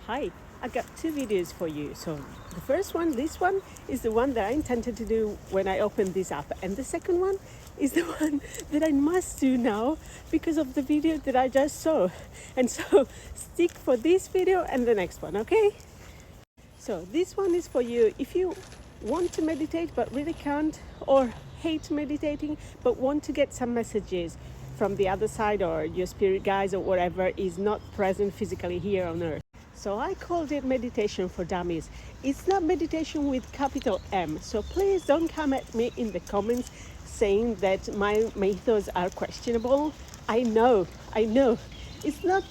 Hi, I got two videos for you. So the first one, this one, is the one that I intended to do when I opened this app, and the second one is the one that I must do now because of the video that I just saw. And so stick for this video and the next one, okay? So this one is for you if you want to meditate but really can't, or hate meditating but want to get some messages from the other side, or your spirit guides or whatever is not present physically here on earth. So I called it meditation for dummies. It's not meditation with capital M. So please don't come at me in the comments saying that my methods are questionable. I know. It's not,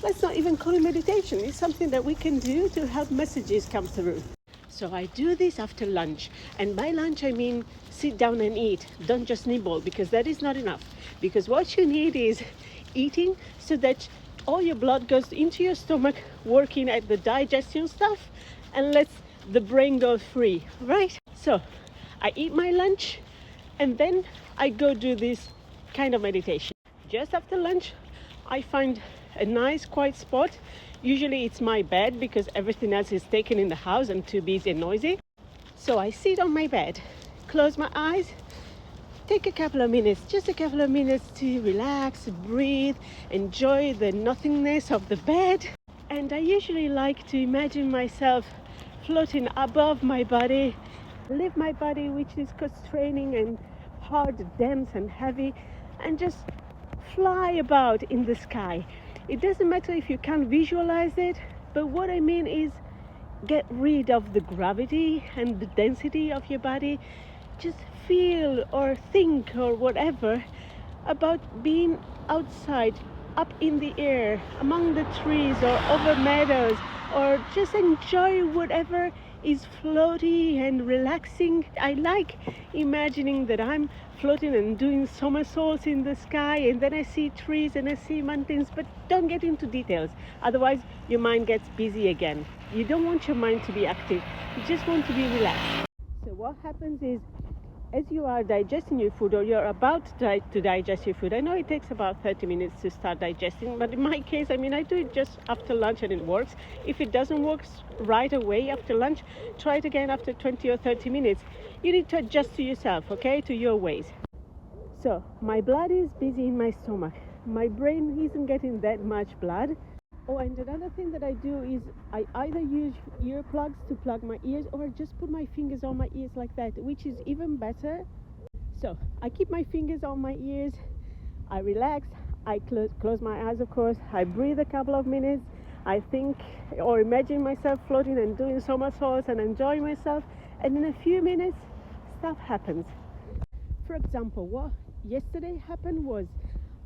let's not even call it meditation. It's something that we can do to help messages come through. So I do this after lunch. And by lunch, I mean sit down and eat. Don't just nibble, because that is not enough. Because what you need is eating so that all your blood goes into your stomach, working at the digestion stuff, and lets the brain go free, right? So I eat my lunch and then I go do this kind of meditation. Just after lunch, I find a nice quiet spot. Usually it's my bed because everything else is taken in the house and too busy and noisy. So I sit on my bed, close my eyes, take a couple of minutes to relax, breathe, enjoy the nothingness of the bed. And I usually like to imagine myself floating above my body, leave my body, which is constraining and hard, dense and heavy, and just fly about in the sky. It doesn't matter if you can't visualize it, but what I mean is get rid of the gravity and the density of your body. Just feel or think or whatever about being outside, up in the air, among the trees or over meadows, or just enjoy whatever is floaty and relaxing. I like imagining that I'm floating and doing somersaults in the sky, and then I see trees and I see mountains, but don't get into details, otherwise your mind gets busy again. You don't want your mind to be active, you just want to be relaxed. So what happens is, as you are digesting your food, or you're about to digest your food, I know it takes about 30 minutes to start digesting, but in my case, I do it just after lunch and it works. If it doesn't work right away after lunch, try it again after 20 or 30 minutes. You need to adjust to yourself, okay, to your ways. So my blood is busy in my stomach. My brain isn't getting that much blood. Oh, and another thing that I do is I either use earplugs to plug my ears, or just put my fingers on my ears like that, which is even better. So I keep my fingers on my ears, I relax, I close my eyes, of course, I breathe a couple of minutes, I think or imagine myself floating and doing somersaults and enjoying myself, and in a few minutes stuff happens. For example, what yesterday happened was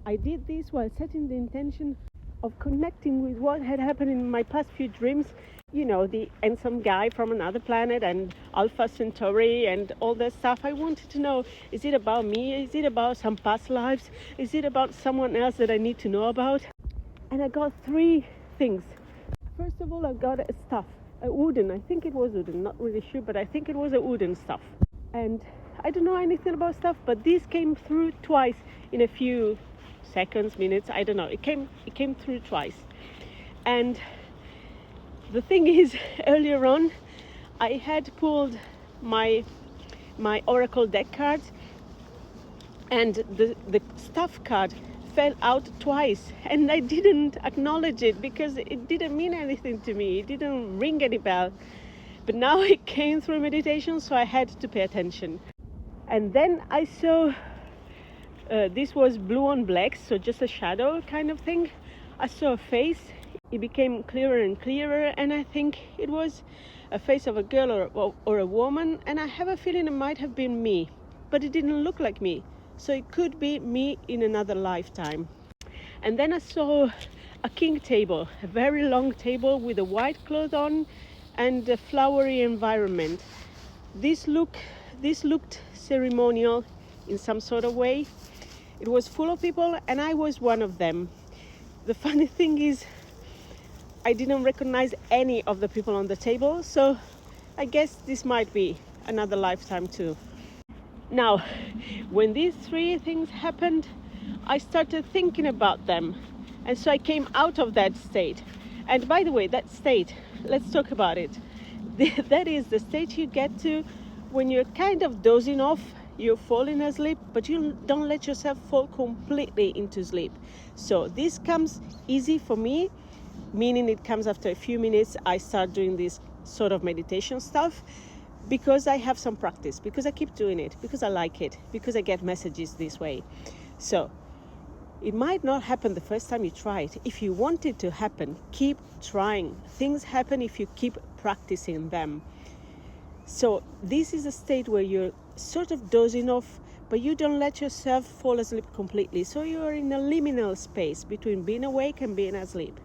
I did this while setting the intention of connecting with what had happened in my past few dreams. You know, the handsome guy from another planet and Alpha Centauri and all that stuff. I wanted to know, is it about me? Is it about some past lives? Is it about someone else that I need to know about? And I got three things. First of all, I got a stuff, a wooden, I think it was wooden, not really sure, but I think it was a wooden stuff. And I don't know anything about stuff, but this came through twice in a few seconds, minutes, I don't know. It came through twice. And the thing is, earlier on, I had pulled my Oracle deck cards, and the stuff card fell out twice, and I didn't acknowledge it because it didn't mean anything to me. It didn't ring any bell. But now it came through meditation, so I had to pay attention. And then I saw this was blue on black, so just a shadow kind of thing. I saw a face. It became clearer and clearer, and I think it was a face of a girl or a woman, and I have a feeling it might have been me, but it didn't look like me, so it could be me in another lifetime. And then I saw a king table, a very long table with a white cloth on and a flowery environment. This looked ceremonial in some sort of way. It was full of people, and I was one of them. The funny thing is, I didn't recognize any of the people on the table, so I guess this might be another lifetime too. Now, when these three things happened, I started thinking about them, and so I came out of that state. And by the way, that state, let's talk about it. That is the state you get to when you're kind of dozing off, you're falling asleep, but you don't let yourself fall completely into sleep. So this comes easy for me, meaning it comes after a few minutes. I start doing this sort of meditation stuff because I have some practice, because I keep doing it, because I like it, because I get messages this way. So it might not happen the first time you try it. If you want it to happen, keep trying. Things happen if you keep practicing them. So this is a state where you're sort of dozing off, but you don't let yourself fall asleep completely. So you're in a liminal space between being awake and being asleep.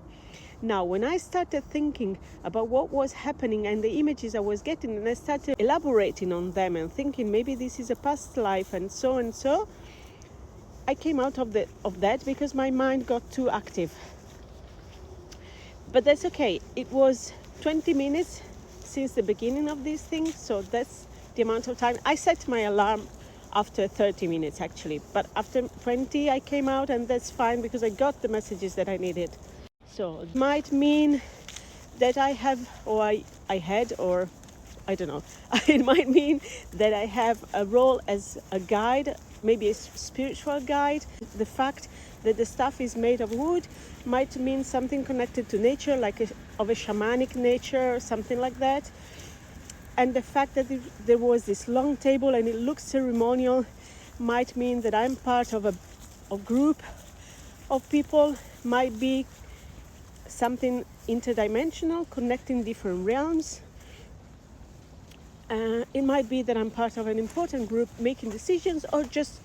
Now, when I started thinking about what was happening and the images I was getting, and I started elaborating on them and thinking maybe this is a past life and so, I came out of that because my mind got too active. But that's okay. It was 20 minutes since the beginning of these things, so that's the amount of time. I set my alarm after 30 minutes actually, but after 20 I came out, and that's fine because I got the messages that I needed. So it might mean that I have, or I had, or I don't know. It might mean that I have a role as a guide, maybe a spiritual guide. The fact that the stuff is made of wood might mean something connected to nature, like of a shamanic nature or something like that. And the fact that there was this long table and it looks ceremonial might mean that I'm part of a group of people, might be something interdimensional, connecting different realms. It might be that I'm part of an important group making decisions, or just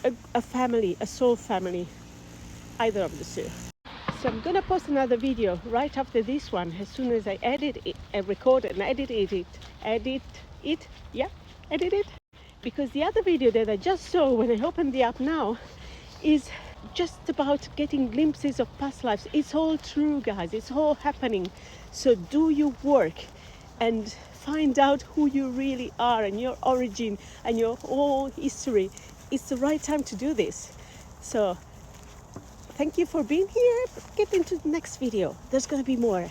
a family, a soul family, either of the two. So I'm gonna post another video right after this one, as soon as I edit it, record and edit it, because the other video that I just saw when I opened the app now is just about getting glimpses of past lives. It's all true, guys, it's all happening. So do your work and find out who you really are and your origin and your whole history. It's the right time to do this. So thank you for being here. Get into the next video. There's going to be more.